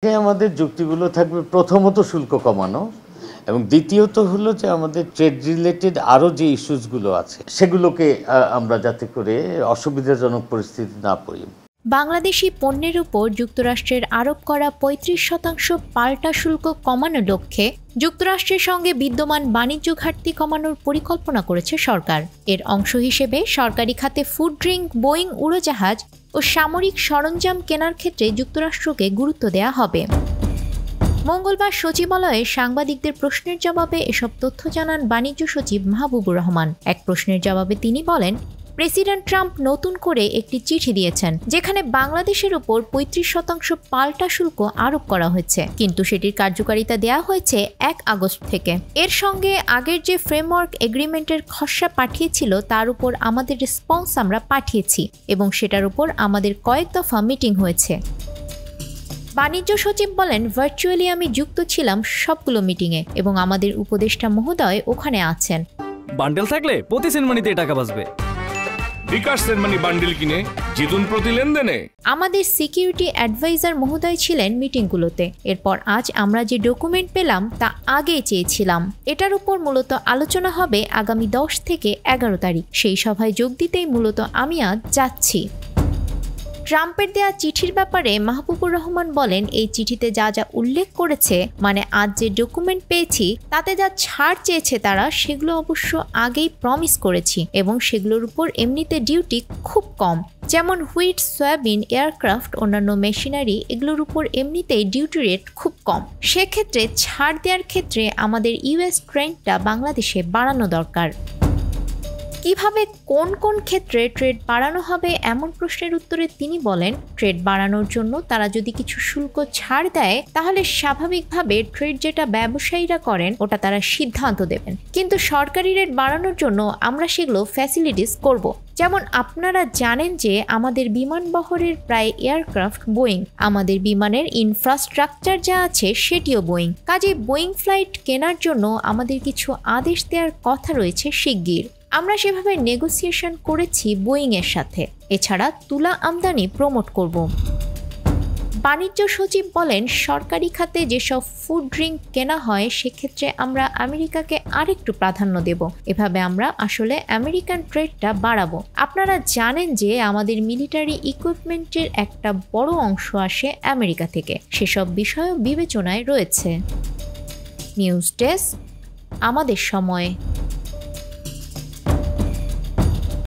আমাদের যুক্তিগুলো থাকবে প্রথমত শুল্ক কমানো এবং দ্বিতীয়ত হলো যে আমাদের ট্রেড রিলেটেড আরও যে ইস্যুসগুলো আছে সেগুলোকে আমরা যাতে করে অসুবিধাজনক পরিস্থিতি না পড়ি। বাংলাদেশি পণ্যের উপর যুক্তরাষ্ট্রের আরোপ করা ৩৫% পাল্টা শুল্ক কমানোর লক্ষ্যে যুক্তরাষ্ট্রের সঙ্গে বিদ্যমান বাণিজ্য ঘাটতি কমানোর পরিকল্পনা করেছে সরকার। এর অংশ হিসেবে সরকারি খাতে ফুড ড্রিঙ্ক, বোয়িং উড়োজাহাজ ও সামরিক সরঞ্জাম কেনার ক্ষেত্রে যুক্তরাষ্ট্রকে গুরুত্ব দেওয়া হবে। মঙ্গলবার সচিবালয়ে সাংবাদিকদের প্রশ্নের জবাবে এসব তথ্য জানান বাণিজ্য সচিব মাহবুবুর রহমান। এক প্রশ্নের জবাবে তিনি বলেন, প্রেসিডেন্ট ট্রাম্প নতুন করে একটি চিঠি দিয়েছেন যেখানে বাংলাদেশের উপর ৩৫% পাল্টা শুল্ক আরোপ করা হয়েছে, কিন্তু সেটির কার্যকারিতা দেয়া হয়েছে ১ আগস্ট থেকে। এর সঙ্গে আগের যে ফ্রেমওয়ার্ক এগ্রিমেন্টের খসড়া পাঠিয়েছিল তার উপর আমাদের রেসপন্স আমরা পাঠিয়েছি এবং সেটার উপর আমাদের কয়েক দফা মিটিং হয়েছে। বাণিজ্য সচিব বলেন, ভার্চুয়ালি আমি যুক্ত ছিলাম সবগুলো মিটিংয়ে এবং আমাদের উপদেষ্টা মহোদয় ওখানে আছেন। বান্ডেল থাকলে প্রতি সেনমানিতে টাকা বাঁচবে। বিকাশ সেনমানি বান্ডেল কিনে জিতুন প্রতি লেনদেনে। আমাদের সিকিউরিটি অ্যাডভাইজার মহোদয় ছিলেন মিটিংগুলোতে। এরপর আজ আমরা যে ডকুমেন্ট পেলাম তা আগে চেয়েছিলাম। এটার উপর মূলত আলোচনা হবে আগামী 10 থেকে 11 তারিখ। সেই সভায় যোগ দিতেই মূলত আমি আজ যাচ্ছি। ট্রাম্পের দেয়া চিঠির ব্যাপারে মাহবুবুর রহমান বলেন, এই চিঠিতে যা যা উল্লেখ করেছে, মানে আজ যে ডকুমেন্ট পেয়েছি তাতে যা ছাড় চেয়েছে তারা, সেগুলো অবশ্য আগেই প্রমিস করেছি এবং সেগুলোর উপর এমনিতে ডিউটি খুব কম। যেমন হুইট, সয়াবিন, এয়ারক্রাফট, অন্যান্য মেশিনারি, এগুলোর উপর এমনিতেই ডিউটি রেট খুব কম। সেক্ষেত্রে ছাড় দেওয়ার ক্ষেত্রে আমাদের ইউএস ট্রেডটা বাংলাদেশে বাড়ানো দরকার। কিভাবে কোন কোন ক্ষেত্রে ট্রেড বাড়ানো হবে এমন প্রশ্নের উত্তরে তিনি বলেন, ট্রেড বাড়ানোর জন্য তারা যদি কিছু শুল্ক ছাড় দেয় তাহলে স্বাভাবিকভাবে ট্রেড যেটা ব্যবসায়ীরা করেন ওটা তারা সিদ্ধান্ত দেবেন, কিন্তু সরকারি রেট বাড়ানোর জন্য আমরা সেগুলো ফ্যাসিলিটিস করব। যেমন আপনারা জানেন যে আমাদের বিমান বহরের প্রায় এয়ারক্রাফট বোয়িং, আমাদের বিমানের ইনফ্রাস্ট্রাকচার যা আছে সেটিও বোয়িং। কাজে বোয়িং ফ্লাইট কেনার জন্য আমাদের কিছু আদেশ দেওয়ার কথা রয়েছে শিগগির। আমরা সেভাবে নেগোসিয়েশন করেছি বোয়িং এর সাথে। এছাড়া তুলা আমদানি প্রমোট করব। বাণিজ্য সচিব বলেন, সরকারি খাতে যেসব ফুড ড্রিঙ্ক কেনা হয় সেক্ষেত্রে আমরা আমেরিকাকে আরেকটু প্রাধান্য দেব। এভাবে আমরা আসলে আমেরিকান ট্রেডটা বাড়াবো। আপনারা জানেন যে আমাদের মিলিটারি ইকুইপমেন্টের একটা বড় অংশ আসে আমেরিকা থেকে। সেসব বিষয়ও বিবেচনায় রয়েছে। নিউজ ডেস্ক, আমাদের সময়।